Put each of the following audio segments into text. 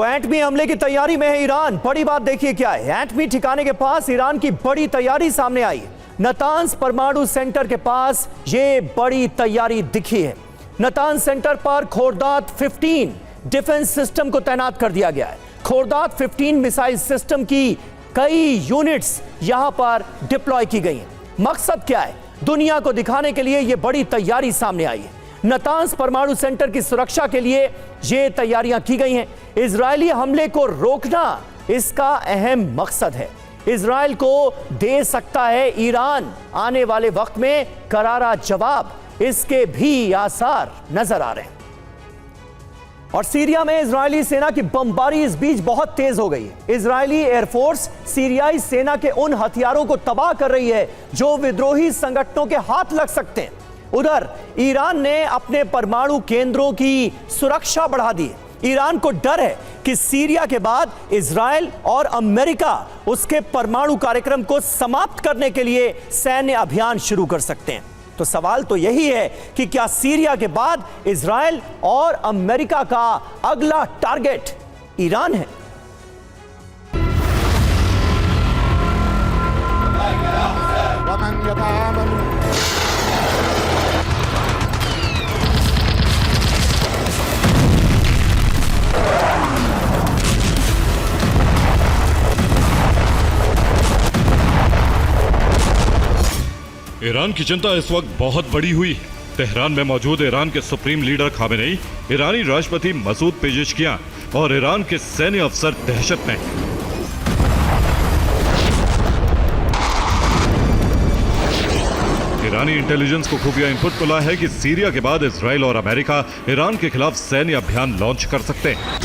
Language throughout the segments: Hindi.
तो एटमी हमले की तैयारी में है ईरान। बड़ी बात देखिए क्या है, एटमी ठिकाने के पास ईरान की बड़ी तैयारी सामने आई। नातांज परमाणु सेंटर के पास ये बड़ी तैयारी दिखी है। नातांज सेंटर पर खोरदात 15 डिफेंस सिस्टम को तैनात कर दिया गया है। खोरदात 15 मिसाइल सिस्टम की कई यूनिट्स यहां पर डिप्लॉय की गई हैं। मकसद क्या है, दुनिया को दिखाने के लिए यह बड़ी तैयारी सामने आई है। नातांज परमाणु सेंटर की सुरक्षा के लिए ये तैयारियां की गई हैं। इजरायली हमले को रोकना इसका अहम मकसद है। इजरायल को दे सकता है ईरान आने वाले वक्त में करारा जवाब, इसके भी आसार नजर आ रहे हैं। और सीरिया में इजरायली सेना की बमबारी इस बीच बहुत तेज हो गई है। इजरायली एयरफोर्स सीरियाई सेना के उन हथियारों को तबाह कर रही है जो विद्रोही संगठनों के हाथ लग सकते हैं। उधर ईरान ने अपने परमाणु केंद्रों की सुरक्षा बढ़ा दी है। ईरान को डर है कि सीरिया के बाद इजरायल और अमेरिका उसके परमाणु कार्यक्रम को समाप्त करने के लिए सैन्य अभियान शुरू कर सकते हैं। तो सवाल तो यही है कि क्या सीरिया के बाद इजरायल और अमेरिका का अगला टारगेट ईरान है? ईरान की चिंता इस वक्त बहुत बड़ी हुई है। तेहरान में मौजूद ईरान के सुप्रीम लीडर खामेनेई, ईरानी राष्ट्रपति मसूद पेजेशकियां और ईरान के सैन्य अफसर दहशत में। ईरानी इंटेलिजेंस को खुफिया इनपुट मिला है कि सीरिया के बाद इजराइल और अमेरिका ईरान के खिलाफ सैन्य अभियान लॉन्च कर सकते हैं।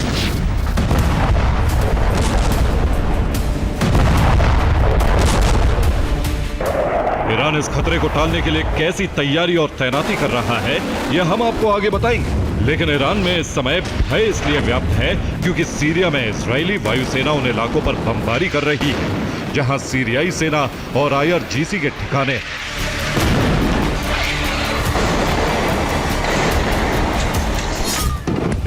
ईरान इस खतरे को टालने के लिए कैसी तैयारी और तैनाती कर रहा है, यह हम आपको आगे बताएंगे। लेकिन ईरान में इस समय भय इसलिए व्याप्त है क्योंकि सीरिया में इजरायली वायुसेना उन इलाकों पर बमबारी कर रही है जहां सीरियाई सेना और IRGC के ठिकाने।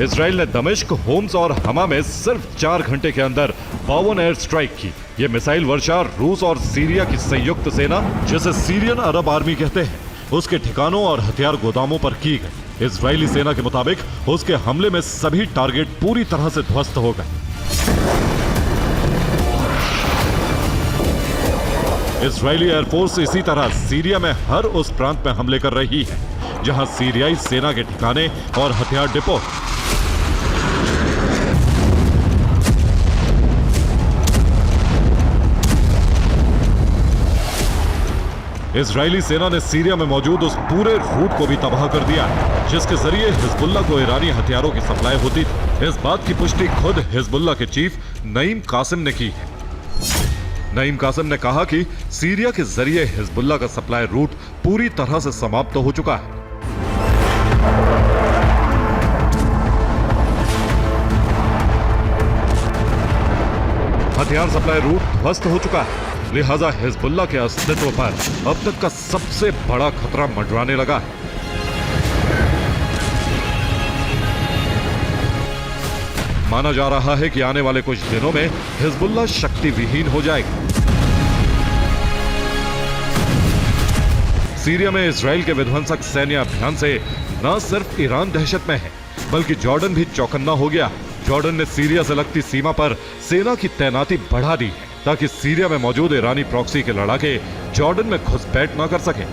इजराइल ने दमिश्क, होम्स और हमा में सिर्फ 4 घंटे के अंदर 52 एयर स्ट्राइक की। ये मिसाइल वर्षा रूस और सीरिया की संयुक्त सेना, जिसे सीरियन अरब आर्मी कहते हैं, उसके ठिकानों और हथियार गोदामों पर की गई। इजरायली सेना के मुताबिक उसके हमले में सभी टारगेट पूरी तरह से ध्वस्त हो गए। इजरायली एयरफोर्स इसी तरह सीरिया में हर उस प्रांत में हमले कर रही है जहां सीरियाई सेना के ठिकाने और हथियार डिपो। इजरायली सेना ने सीरिया में मौजूद उस पूरे रूट को भी तबाह कर दिया है जिसके जरिए हिजबुल्लाह को ईरानी हथियारों की सप्लाई होती थी। इस बात की पुष्टि खुद हिजबुल्लाह के चीफ नईम कासिम ने की है। नईम कासिम ने कहा कि सीरिया के जरिए हिजबुल्लाह का सप्लाई रूट पूरी तरह से समाप्त हो चुका है। हथियार सप्लाई रूट ध्वस्त हो चुका है, लिहाजा हिजबुल्लाह के अस्तित्व पर अब तक का सबसे बड़ा खतरा मंडराने लगा है। माना जा रहा है कि आने वाले कुछ दिनों में हिजबुल्लाह शक्ति विहीन हो जाएगा। सीरिया में इजराइल के विध्वंसक सैन्य अभियान से न सिर्फ ईरान दहशत में है, बल्कि जॉर्डन भी चौकन्ना हो गया। जॉर्डन ने सीरिया से लगती सीमा पर सेना की तैनाती बढ़ा दी है ताकि सीरिया में मौजूद ईरानी प्रॉक्सी के लड़ाके जॉर्डन में घुसपैठ न कर सके।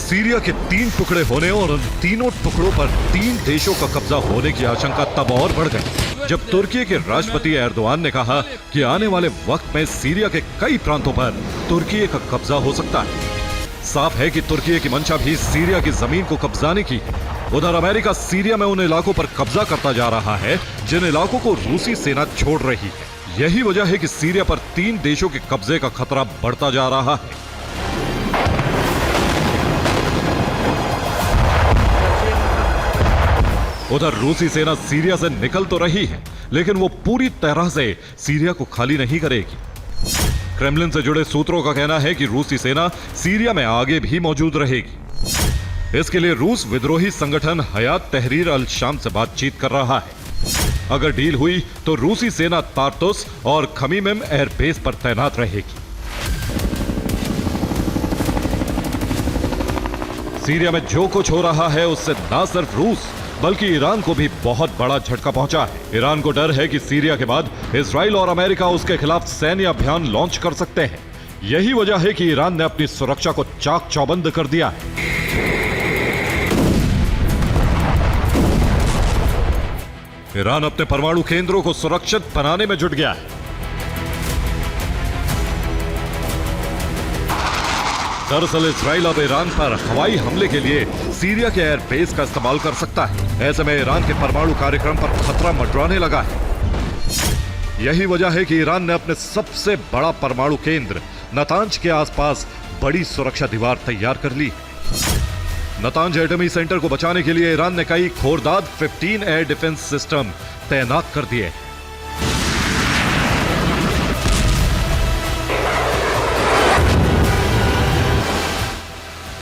सीरिया के 3 टुकड़े होने और उन तीनों टुकड़ों पर 3 देशों का कब्जा होने की आशंका तब और बढ़ गई जब तुर्की के राष्ट्रपति एर्दोआन ने कहा कि आने वाले वक्त में सीरिया के कई प्रांतों पर तुर्की का कब्जा हो सकता है। साफ है कि तुर्की की मंशा भी सीरिया की जमीन को कब्जाने की है। उधर अमेरिका सीरिया में उन इलाकों पर कब्जा करता जा रहा है जिन इलाकों को रूसी सेना छोड़ रही है। यही वजह है कि सीरिया पर 3 देशों के कब्जे का खतरा बढ़ता जा रहा है। उधर रूसी सेना सीरिया से निकल तो रही है, लेकिन वो पूरी तरह से सीरिया को खाली नहीं करेगी। क्रेमलिन से जुड़े सूत्रों का कहना है कि रूसी सेना सीरिया में आगे भी मौजूद रहेगी। इसके लिए रूस विद्रोही संगठन हयात तहरीर अल शाम से बातचीत कर रहा है। अगर डील हुई तो रूसी सेना तार्तुस और खमीमेम एयरबेस पर तैनात रहेगी। सीरिया में जो कुछ हो रहा है उससे न सिर्फ रूस बल्कि ईरान को भी बहुत बड़ा झटका पहुंचा है। ईरान को डर है कि सीरिया के बाद इजराइल और अमेरिका उसके खिलाफ सैन्य अभियान लॉन्च कर सकते हैं। यही वजह है कि ईरान ने अपनी सुरक्षा को चाक चौबंद कर दिया है। ईरान अपने परमाणु केंद्रों को सुरक्षित बनाने में जुट गया है। दरअसल इजराइल अब ईरान पर हवाई हमले के लिए सीरिया के एयरबेस का इस्तेमाल कर सकता है। ऐसे में ईरान के परमाणु कार्यक्रम पर खतरा मंडराने लगा है। यही वजह है कि ईरान ने अपने सबसे बड़ा परमाणु केंद्र नतांज के आसपास बड़ी सुरक्षा दीवार तैयार कर ली। नतांज एटमी सेंटर को बचाने के लिए ईरान ने कई खोरदाद 15 एयर डिफेंस सिस्टम तैनात कर दिए।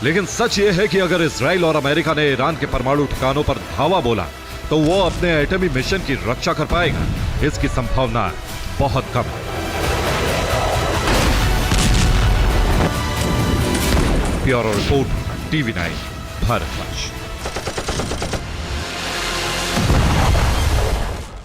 लेकिन सच यह है कि अगर इजराइल और अमेरिका ने ईरान के परमाणु ठिकानों पर धावा बोला तो वो अपने एटमी मिशन की रक्षा कर पाएगा। इसकी संभावना बहुत कम है। Bureau report, TV9 Bharatvarsh.